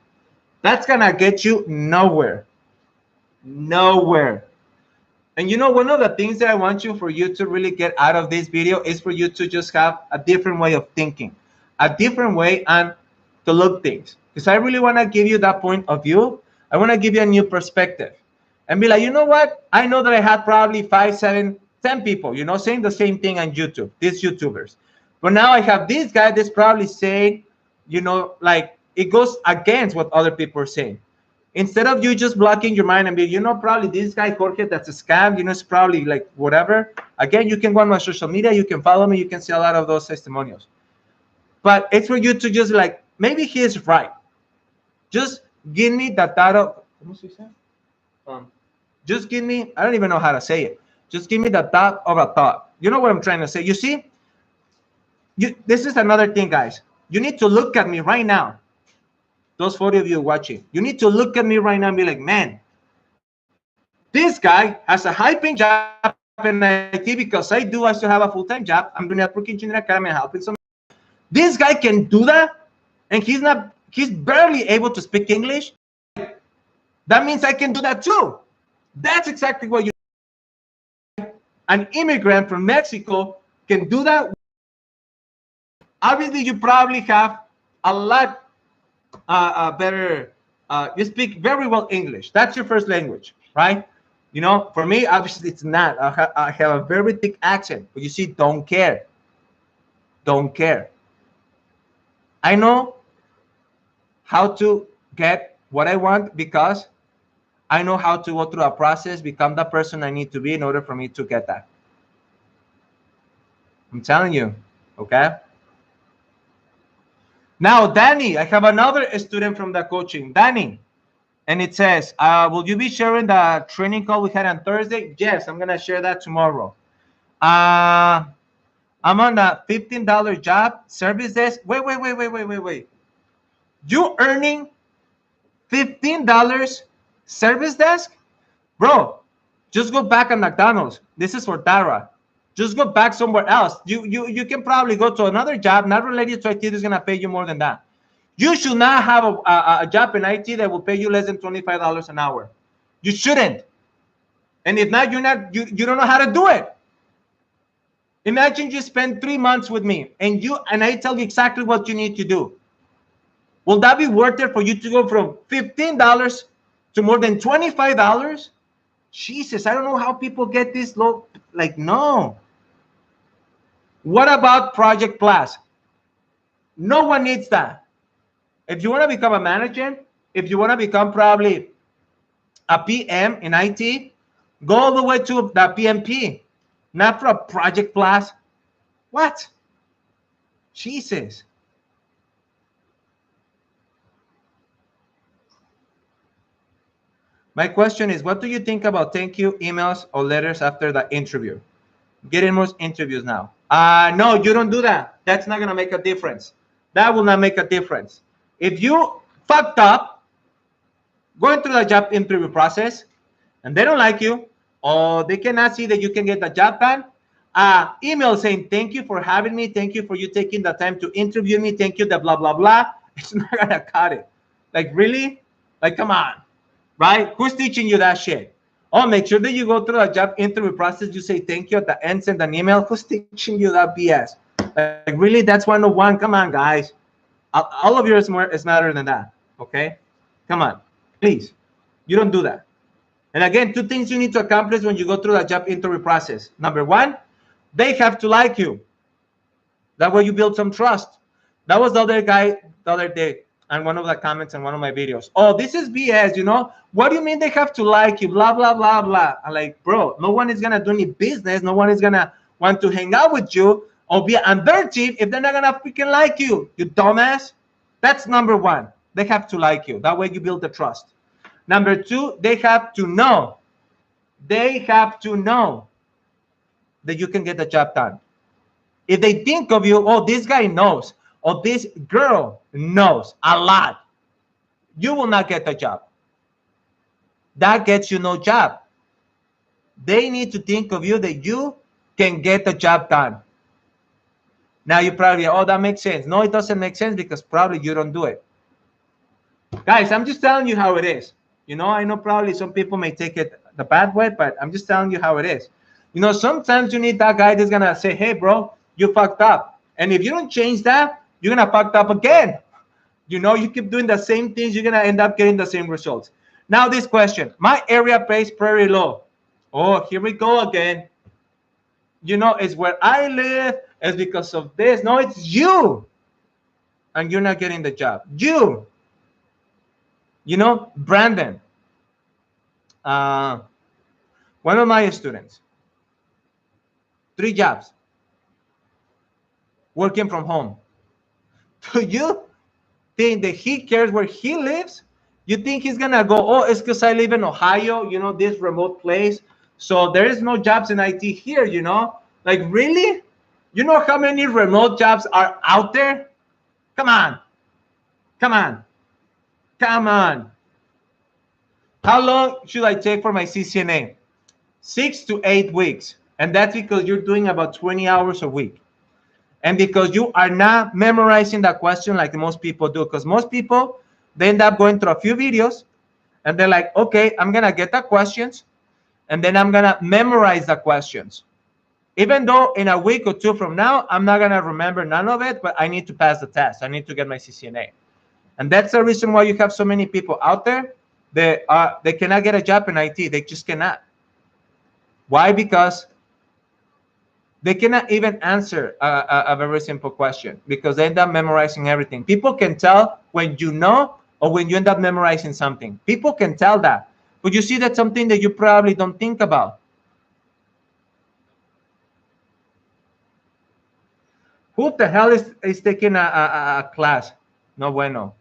that's gonna get you nowhere. Nowhere. And you know, one of the things that I want for you to really get out of this video is for you to just have a different way of thinking, a different way and to look things. Because I really want to give you that point of view. I want to give you a new perspective and be like, you know what? I know that I had probably 5, 7, 10 people, you know, saying the same thing on YouTube, these YouTubers. But now I have this guy that's probably saying, you know, like it goes against what other people are saying. Instead of you just blocking your mind and be, you know, probably this guy, Jorge, that's a scam, you know, it's probably like whatever. Again, you can go on my social media, you can follow me, you can see a lot of those testimonials. But it's for you to just like, maybe he is right. Just give me the thought of, just give me, I don't even know how to say it. Just give me the thought of a thought. You know what I'm trying to say? You see, this is another thing, guys. You need to look at me right now. Those 40 of you watching, you need to look at me right now and be like, man, this guy has a high-paying job in IT because I still have a full-time job. I'm doing network engineering academy and helping some. This guy can do that, and he's barely able to speak English. That means I can do that too. That's exactly what an immigrant from Mexico can do that. Obviously, you probably have a lot better, you speak very well English. That's your first language, right? You know, for me, obviously it's not. I have a very thick accent, but you see, don't care. Don't care. I know how to get what I want because I know how to go through a process, become the person I need to be in order for me to get that. I'm telling you, okay? Now, Danny, I have another student from the coaching. Danny, and it says, will you be sharing the training call we had on Thursday? Yes, I'm going to share that tomorrow. I'm on a $15 job, service desk. Wait. You earning $15 service desk? Bro, just go back on McDonald's. This is for Dara. Just go back somewhere else. You can probably go to another job, not related to IT, that's going to pay you more than that. You should not have a job in IT that will pay you less than $25 an hour. You shouldn't. And if not, you don't know how to do it. Imagine you spend 3 months with me and I tell you exactly what you need to do. Will that be worth it for you to go from $15 to more than $25? Jesus, I don't know how people get this low. Like, no. What about Project Plus? No one needs that. If you want to become a manager, if you want to become probably a PM in IT, go all the way to the PMP, not for a Project Plus. What? Jesus. My question is, what do you think about thank you emails or letters after the interview? Getting more interviews now. No, you don't do that. That's not going to make a difference. That will not make a difference. If you fucked up going through the job interview process and they don't like you, or they cannot see that you can get the job done, email saying, thank you for having me. Thank you for you taking the time to interview me. Thank you, the blah, blah, blah. It's not going to cut it. Like, really? Like, come on. Right? Who's teaching you that shit? Oh, make sure that you go through a job interview process. You say thank you at the end, send an email. Who's teaching you that BS? Like, really? That's 101. Come on, guys. All of yours is better than that. Okay? Come on. Please. You don't do that. And again, 2 things you need to accomplish when you go through the job interview process. Number 1, they have to like you. That way you build some trust. That was the other guy the other day on one of the comments in one of my videos. Oh, this is BS, you know? What do you mean they have to like you? Blah, blah, blah, blah. I'm like, bro, no one is going to do any business. No one is going to want to hang out with you or be on their team if they're not going to freaking like you, you dumbass. That's number 1. They have to like you. That way you build the trust. Number 2, they have to know. They have to know that you can get the job done. If they think of you, oh, this guy knows, or this girl knows a lot, you will not get the job. That gets you no job. They need to think of you that you can get the job done. Now you probably, oh, that makes sense. No, it doesn't make sense because probably you don't do it. Guys, I'm just telling you how it is. You know, I know probably some people may take it the bad way, but I'm just telling you how it is. You know, sometimes you need that guy that's going to say, hey, bro, you fucked up. And if you don't change that, you're going to fuck up again. You know, you keep doing the same things, you're going to end up getting the same results. Now this question, my area pays very low. Oh, here we go again. You know, it's where I live. It's because of this. No, it's you. And you're not getting the job. You. You know, Brandon, one of my students, 3 jobs, working from home. Do you think that he cares where he lives? You think he's going to go, oh, it's because I live in Ohio, you know, this remote place. So there is no jobs in IT here, you know? Like, really? You know how many remote jobs are out there? Come on. Come on. Come on. How long should I take for my CCNA? 6 to 8 weeks. And that's because you're doing about 20 hours a week. And because you are not memorizing that question like most people do. Because most people, they end up going through a few videos and they're like, okay, I'm going to get the questions and then I'm going to memorize the questions. Even though in a week or 2 from now, I'm not going to remember none of it, but I need to pass the test. I need to get my CCNA. And that's the reason why you have so many people out there that they cannot get a job in IT. They just cannot. Why? Because they cannot even answer a very simple question because they end up memorizing everything. People can tell when you know or when you end up memorizing something. People can tell that. But you see, that's something that you probably don't think about. Who the hell is taking a class? No bueno.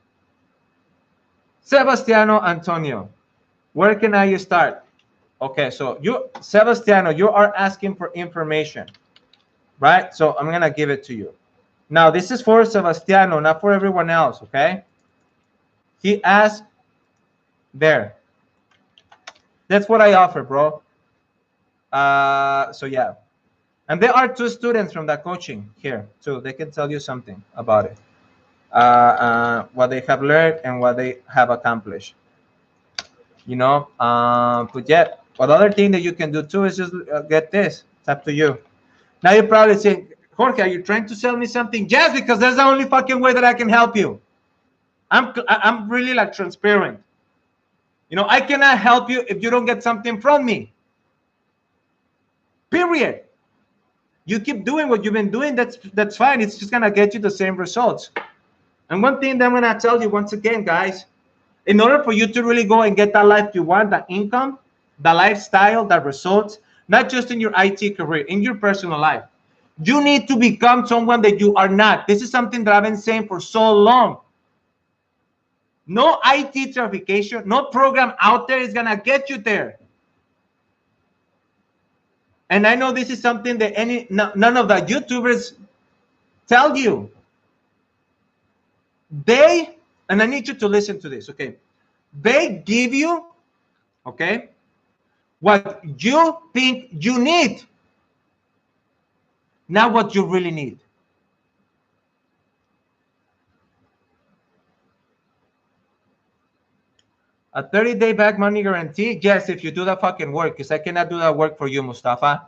Sebastiano Antonio, where can I start? Okay, so you, Sebastiano, you are asking for information, right? So I'm gonna give it to you. Now this is for Sebastiano, not for everyone else, okay? He asked there. That's what I offer, bro. So yeah. And there are 2 students from that coaching here, too. They can tell you something about it. what they have learned and what they have accomplished. You know, but yet, what other thing that you can do too is just get this. It's up to you. Now you're probably saying, Jorge, are you trying to sell me something? Yes, because that's the only fucking way that I can help you. I'm really like transparent. You know, I cannot help you if you don't get something from me. Period. You keep doing what you've been doing, that's fine. It's just gonna get you the same results. And one thing that I'm gonna tell you once again, guys, in order for you to really go and get that life you want, the income, the lifestyle, the results, not just in your IT career, in your personal life, you need to become someone that you are not. This is something that I've been saying for so long. No IT certification, no program out there is gonna get you there. And I know this is something that none of the YouTubers tell you. And I need you to listen to this, okay? They give you, okay, what you think you need, not what you really need. A 30-day back money guarantee? Yes, if you do the fucking work, because I cannot do that work for you, Mustafa.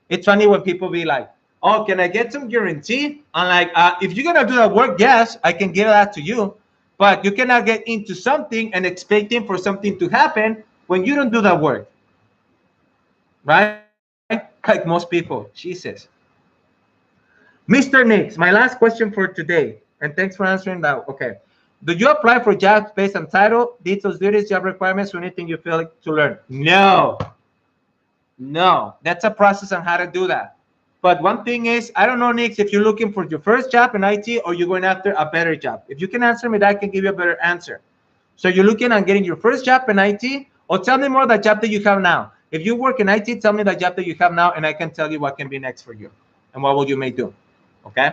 It's funny when people be like, oh, can I get some guarantee? I'm like, if you're going to do that work, yes, I can give that to you. But you cannot get into something and expecting for something to happen when you don't do that work. Right? Like most people. Jesus. Mr. Nix, my last question for today. And thanks for answering that. Okay. Do you apply for jobs based on title, details, duties, job requirements, or anything you feel like to learn? No. No. That's a process on how to do that. But one thing is, I don't know, Nix, if you're looking for your first job in IT or you're going after a better job. If you can answer me, that I can give you a better answer. So you're looking at getting your first job in IT, or tell me more the job that you have now. If you work in IT, tell me the job that you have now, and I can tell you what can be next for you and what will you may do. Okay?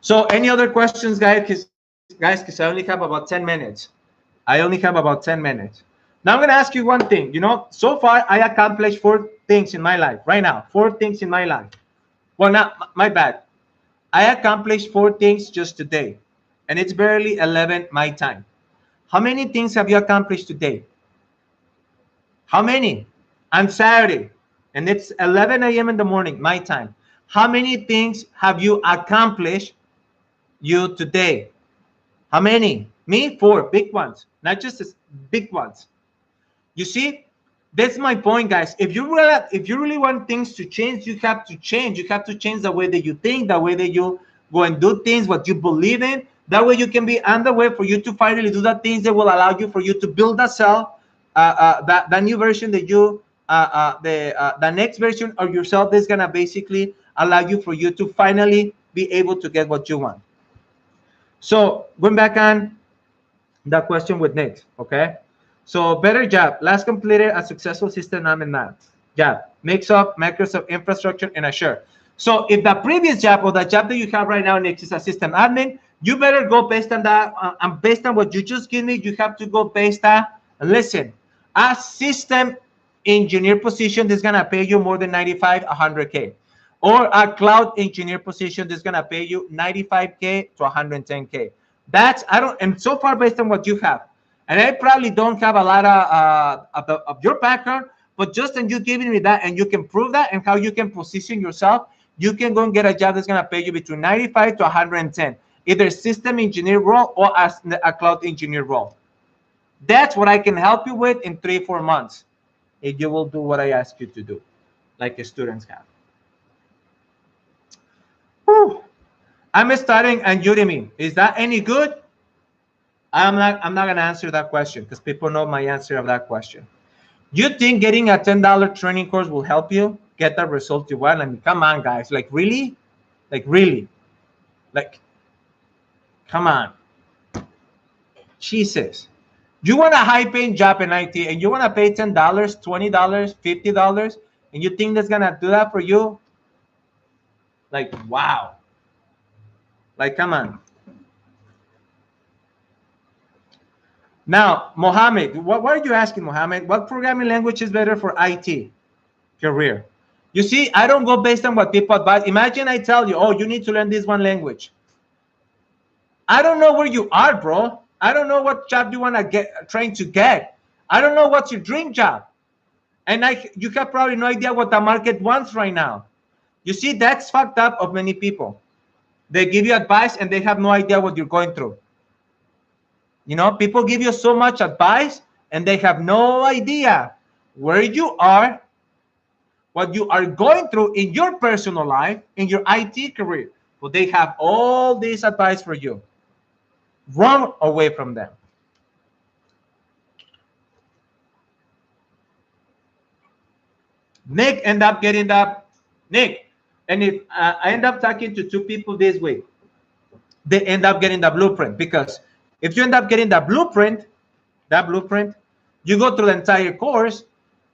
So any other questions, guys? Because I only have about 10 minutes. I only have about 10 minutes. Now I'm going to ask you one thing. You know, so far I accomplished 4 things in my life. Right now, 4 things in my life. Well, not my bad. I accomplished 4 things just today. And it's barely 11 my time. How many things have you accomplished today? How many? On Saturday. And it's 11 a.m. in the morning, my time. How many things have you accomplished you today? How many? Me? 4 big ones. Not just big ones. You see, that's my point, guys. If you really want things to change, you have to change. You have to change the way that you think, the way that you go and do things, what you believe in. That way you can be on the way for you to finally do the things that will allow you for you to build a self, the new version that you, the next version of yourself that's gonna basically allow you for you to finally be able to get what you want. So going back on the question with Nick, okay? So better job. Last completed a successful system admin math. Job. Mix up Microsoft infrastructure and Azure. So if the previous job or the job that you have right now, Nick, is a system admin, you better go based on that. And based on what you just gave me, you have to go based on, listen, a system engineer position that's going to pay you more than 95, 100K. Or a cloud engineer position that's going to pay you 95K to 110K. That's, and so far based on what you have. And I probably don't have a lot of your background, but just in you giving me that, and you can prove that and how you can position yourself, you can go and get a job that's going to pay you between 95 to 110, either system engineer role or as a cloud engineer role. That's what I can help you with in 3-4 months if you will do what I ask you to do, like the students have. Whew. I'm studying on Udemy. Is that any good? I'm not going to answer that question because people know my answer of that question. You think getting a $10 training course will help you get the result you want? I mean, come on, guys. Like, really? Like, really? Like, come on. Jesus. You want a high-paying job in IT and you want to pay $10, $20, $50, and you think that's going to do that for you? Like, wow. Like, come on. Now, Mohammed, what are you asking, Mohammed? What programming language is better for IT career? You see, I don't go based on what people advise. Imagine I tell you, oh, you need to learn this one language. I don't know where you are, bro. I don't know what job you want to get, trying to get. I don't know what's your dream job. And you have probably no idea what the market wants right now. You see, that's fucked up of many people. They give you advice and they have no idea what you're going through. You know, people give you so much advice and they have no idea where you are, what you are going through in your personal life, in your IT career. But they have all this advice for you. Run away from them. Nick end up getting that. Nick, and if I end up talking to two people this week, they end up getting the blueprint, because if you end up getting the blueprint, you go through the entire course.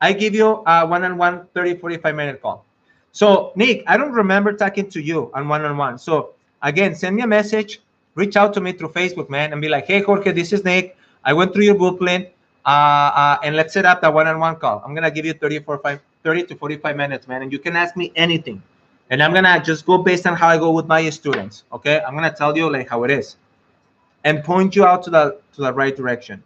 I give you a one-on-one 45-minute call. So Nick, I don't remember talking to you on one-on-one. So again, send me a message, reach out to me through Facebook, man, and be like, hey Jorge, this is Nick. I went through your blueprint, and let's set up the one-on-one call. I'm gonna give you 30 to 45 minutes, man, and you can ask me anything. And I'm gonna just go based on how I go with my students. Okay, I'm gonna tell you like how it is, and point you out to the right direction.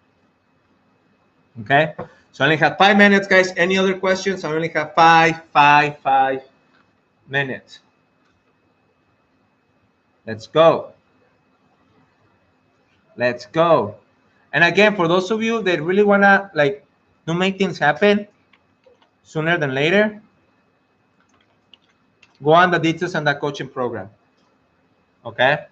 Okay, so I only have 5 minutes, guys. Any other questions? I only have five minutes. Let's go. Let's go. And again, for those of you that really wanna like to make things happen sooner than later, go on the details on that coaching program. Okay.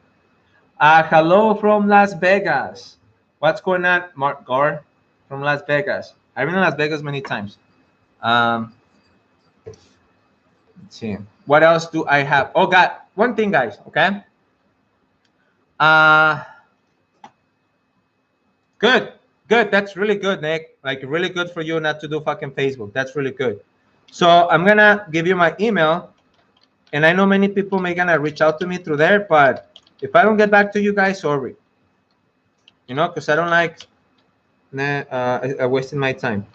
Hello from Las Vegas. What's going on, Mark Gore from Las Vegas? I've been in Las Vegas many times. Let's see. What else do I have? Oh, God. One thing, guys. Okay. Good. Good. That's really good, Nick. Like, really good for you not to do fucking Facebook. That's really good. So I'm going to give you my email. And I know many people may gonna reach out to me through there, but if I don't get back to you guys, sorry. You know, because I don't like wasting my time.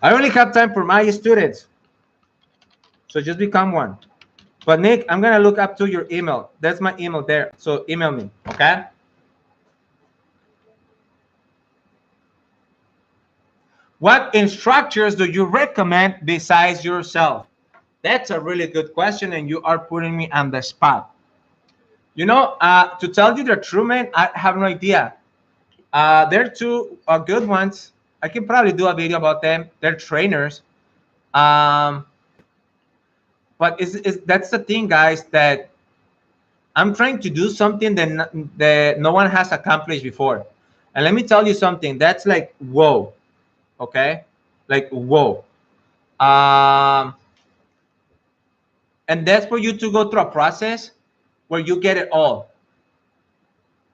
I only have time for my students. So just become one. But Nick, I'm gonna look up to your email. That's my email there. So email me, okay? What instructors do you recommend besides yourself? That's a really good question, and you are putting me on the spot. You know, to tell you the truth, man, I have no idea. They're two good ones. I can probably do a video about them. They're trainers. But that's the thing, guys, that I'm trying to do something that no one has accomplished before. And let me tell you something. That's like, whoa. Okay? Like, whoa. And that's for you to go through a process where you get it all.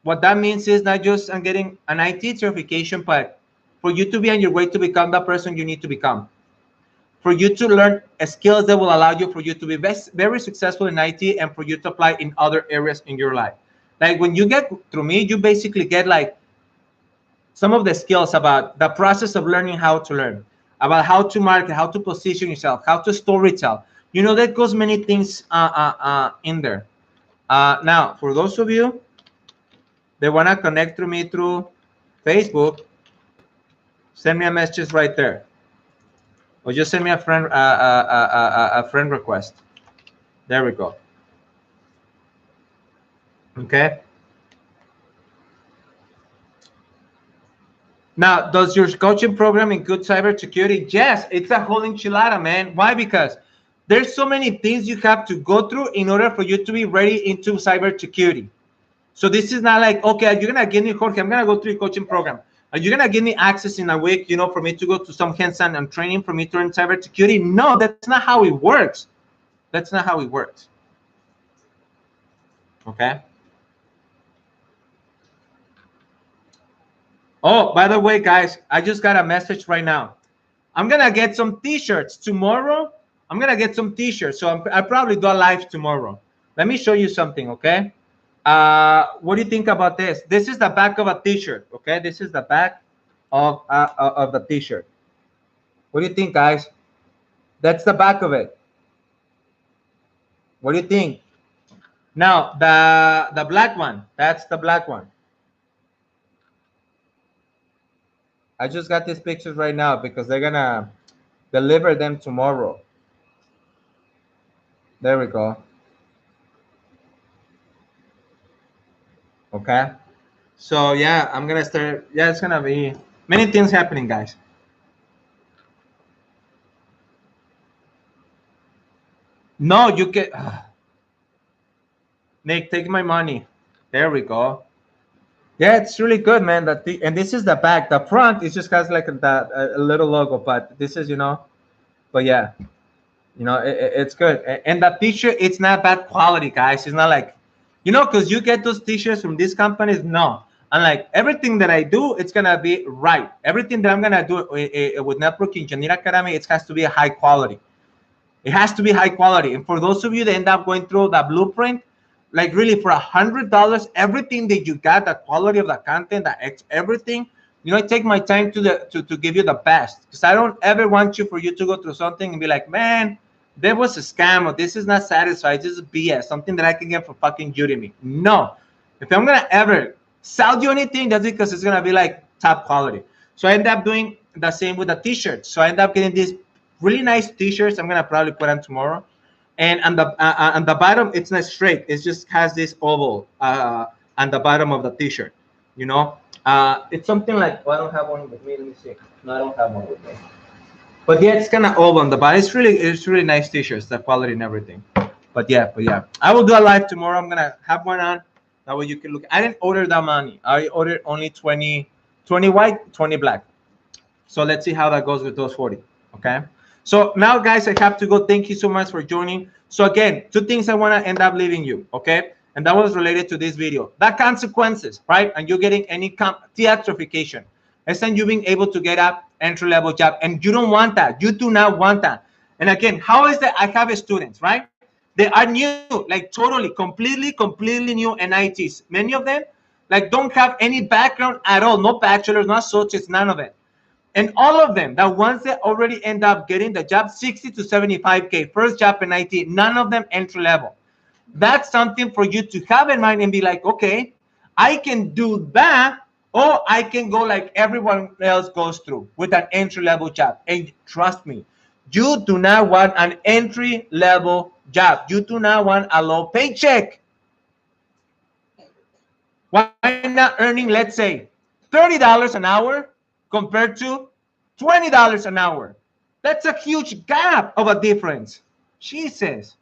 What that means is not just I'm getting an IT certification, but for you to be on your way to become the person you need to become. For you to learn skills that will allow you for you to be very successful in IT, and for you to apply in other areas in your life. Like when you get through me, you basically get like some of the skills about the process of learning how to learn, about how to market, how to position yourself, how to storytell. You know, that goes many things in there. Now, for those of you that want to connect to me through Facebook, send me a message right there, or just send me a friend request. There we go. Okay. Now, does your coaching program include cybersecurity? Yes, it's a whole enchilada, man. Why? Because there's so many things you have to go through in order for you to be ready into cybersecurity. So this is not like, okay, you're gonna give me, Jorge, I'm gonna go through your coaching program. Are you gonna give me access in a week, you know, for me to go to some hands-on and training for me to learn cybersecurity? No, that's not how it works. That's not how it works. Okay. Oh, by the way, guys, I just got a message right now. I'm gonna get some t-shirts tomorrow. I'm gonna get some t-shirts. So I'll probably do a live tomorrow. Let me show you something, okay? What do you think about this? This is the back of a t-shirt, okay? This is the back of the t-shirt. What do you think, guys? That's the back of it. What do you think? Now the black one, that's the black one. I just got these pictures right now because they're gonna deliver them tomorrow. There we go. Okay. So yeah, I'm gonna start. Yeah, it's gonna be many things happening, guys. No, you can. Nick, take my money. There we go. Yeah, it's really good, man. And this is the back. The front it just has like a little logo, but this is But yeah, it's good. And the t-shirt, it's not bad quality, guys. It's not like, because you get those t-shirts from these companies. No, and like everything that I do, it's gonna be right. Everything that I'm gonna do with Network Engineer Academy, it has to be a high quality. It has to be high quality. And for those of you that end up going through the blueprint, like really for $100, everything that you got, the quality of the content, everything, I take my time to give you the best, because I don't ever want you for you to go through something and be like, man, there was a scam, or this is not satisfied, this is BS, something that I can get for fucking Udemy. No, if I'm gonna ever sell you anything, that's because it's gonna be like top quality. So I end up doing the same with the t-shirts. So I end up getting these really nice t-shirts. I'm gonna probably put on tomorrow. And on the bottom, it's not straight. It just has this oval on the bottom of the t-shirt. It's something like, well, I don't have one with me. Let me see. No, I don't have one with me. But yeah, it's kind of oval on the bottom. It's really nice t-shirts, the quality and everything. But yeah, I will do a live tomorrow. I'm gonna have one on. That way you can look. I didn't order that many. I ordered only 20 white, 20 black. So let's see how that goes with those 40. Okay. So now, guys, I have to go. Thank you so much for joining. So again, two things I want to end up leaving you, okay? And that was related to this video. The consequences, right? And you're getting any CompTIA certification. It's then you being able to get up entry-level job. And you don't want that. You do not want that. And again, how is that? I have students, right? They are new, like totally, completely new NITs. Many of them, like, don't have any background at all. No bachelor's, no associates, none of it. And all of them, the ones that already end up getting the job, 60 to 75K, first job in IT, none of them entry level. That's something for you to have in mind and be like, okay, I can do that, or I can go like everyone else goes through with an entry level job. And trust me, you do not want an entry level job. You do not want a low paycheck. Why not earning, let's say, $30 an hour compared to $20 an hour? That's a huge gap of a difference. Jesus,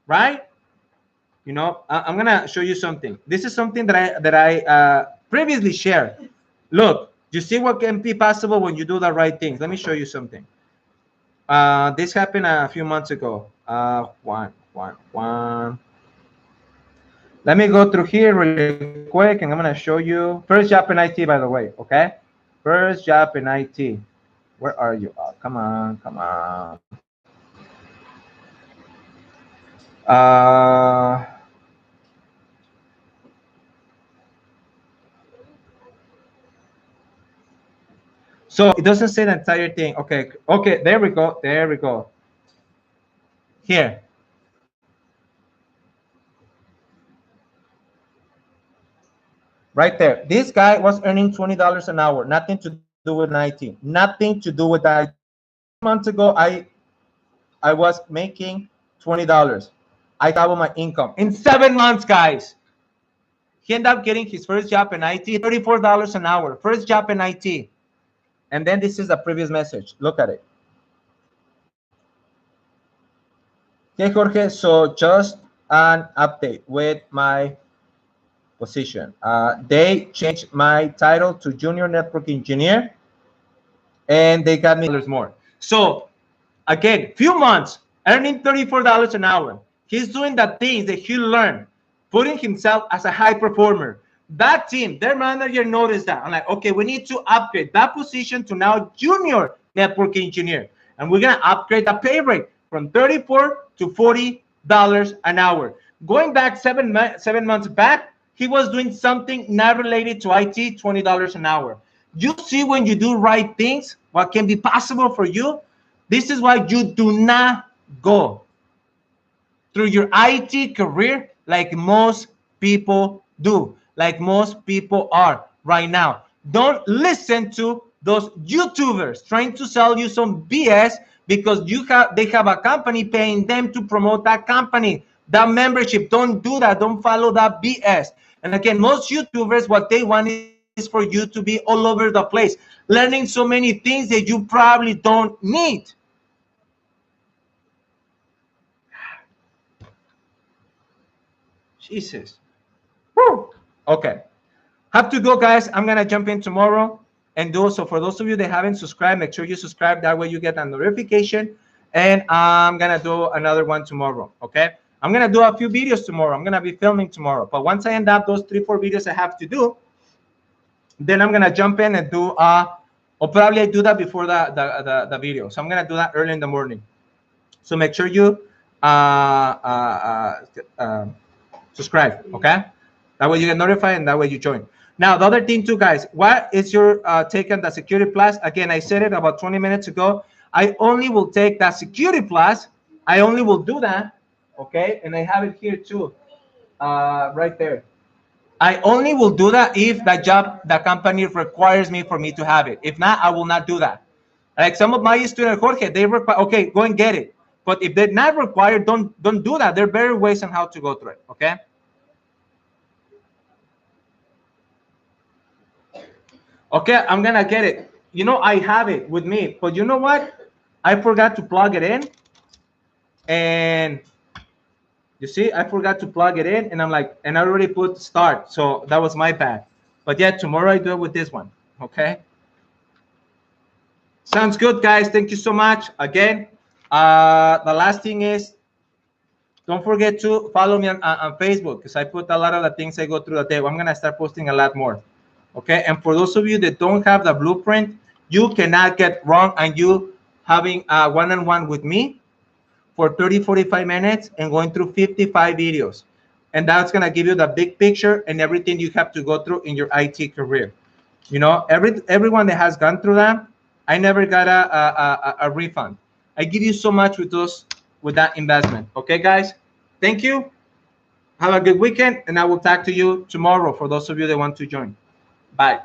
right? I'm gonna show you something. This is something that I previously shared. Look, you see what can be possible when you do the right things. Let me show you something. This happened a few months ago. Let me go through here really quick, and I'm gonna show you first job in IT, by the way. Okay, first job in IT. Where are you? Oh, come on. So it doesn't say the entire thing. Okay, there we go. Here. Right there. This guy was earning $20 an hour. Nothing to do with IT. Nothing to do with IT. Months ago, I was making $20. I doubled my income in 7 months, guys. He ended up getting his first job in IT, $34 an hour. First job in IT. And then this is the previous message. Look at it. Okay, Jorge. So just an update with my position. They changed my title to Junior Network Engineer, and they got me more. So again, few months, earning $34 an hour. He's doing the things that he learned, putting himself as a high performer. That team, their manager noticed that. I'm like, okay, we need to upgrade that position to now Junior Network Engineer. And we're going to upgrade the pay rate from $34 to $40 an hour. Going back 7 months back, he was doing something not related to IT, $20 an hour. You see, when you do right things, what can be possible for you? This is why you do not go through your IT career like most people do, like most people are right now. Don't listen to those YouTubers trying to sell you some BS because they have a company paying them to promote that company, that membership. Don't do that. Don't follow that BS. And again, most YouTubers, what they want is for you to be all over the place, learning so many things that you probably don't need. Jesus. Woo. Okay. Have to go, guys. I'm gonna jump in tomorrow and do so. For those of you that haven't subscribed, make sure you subscribe. That way you get a notification. And I'm gonna do another one tomorrow. Okay. I'm gonna do a few videos tomorrow. I'm gonna be filming tomorrow. But once I end up those 3-4 videos I have to do, then I'm gonna jump in and do or probably I do that before the video. So I'm gonna do that early in the morning. So make sure you subscribe. Okay. That way you get notified and that way you join. Now, the other thing too, guys, what is your take on the Security Plus? Again, I said it about 20 minutes ago. I only will take that Security Plus. I only will do that, okay? And I have it here too, right there. I only will do that if the job, the company requires me for me to have it. If not, I will not do that. Like some of my students, Jorge, they require, okay, go and get it. But if they're not required, don't do that. There are better ways on how to go through it, okay? Okay, I'm gonna get it. You know, I have it with me, but you know what? I forgot to plug it in, and you see, I forgot to plug it in, and I'm like, and I already put start, so that was my bad. But yeah, tomorrow I do it with this one. Okay. Sounds good, guys. Thank you so much. Again, the last thing is, don't forget to follow me on Facebook because I put a lot of the things I go through the day. I'm gonna start posting a lot more. Okay, and for those of you that don't have the blueprint, you cannot get wrong and you having a one-on-one with me for 30-45 minutes and going through 55 videos, and that's going to give you the big picture and everything you have to go through in your IT career. You know, everyone that has gone through that, I never got a refund. I give you so much with that investment. Okay, guys, thank you. Have a good weekend, and I will talk to you tomorrow for those of you that want to join. Bye.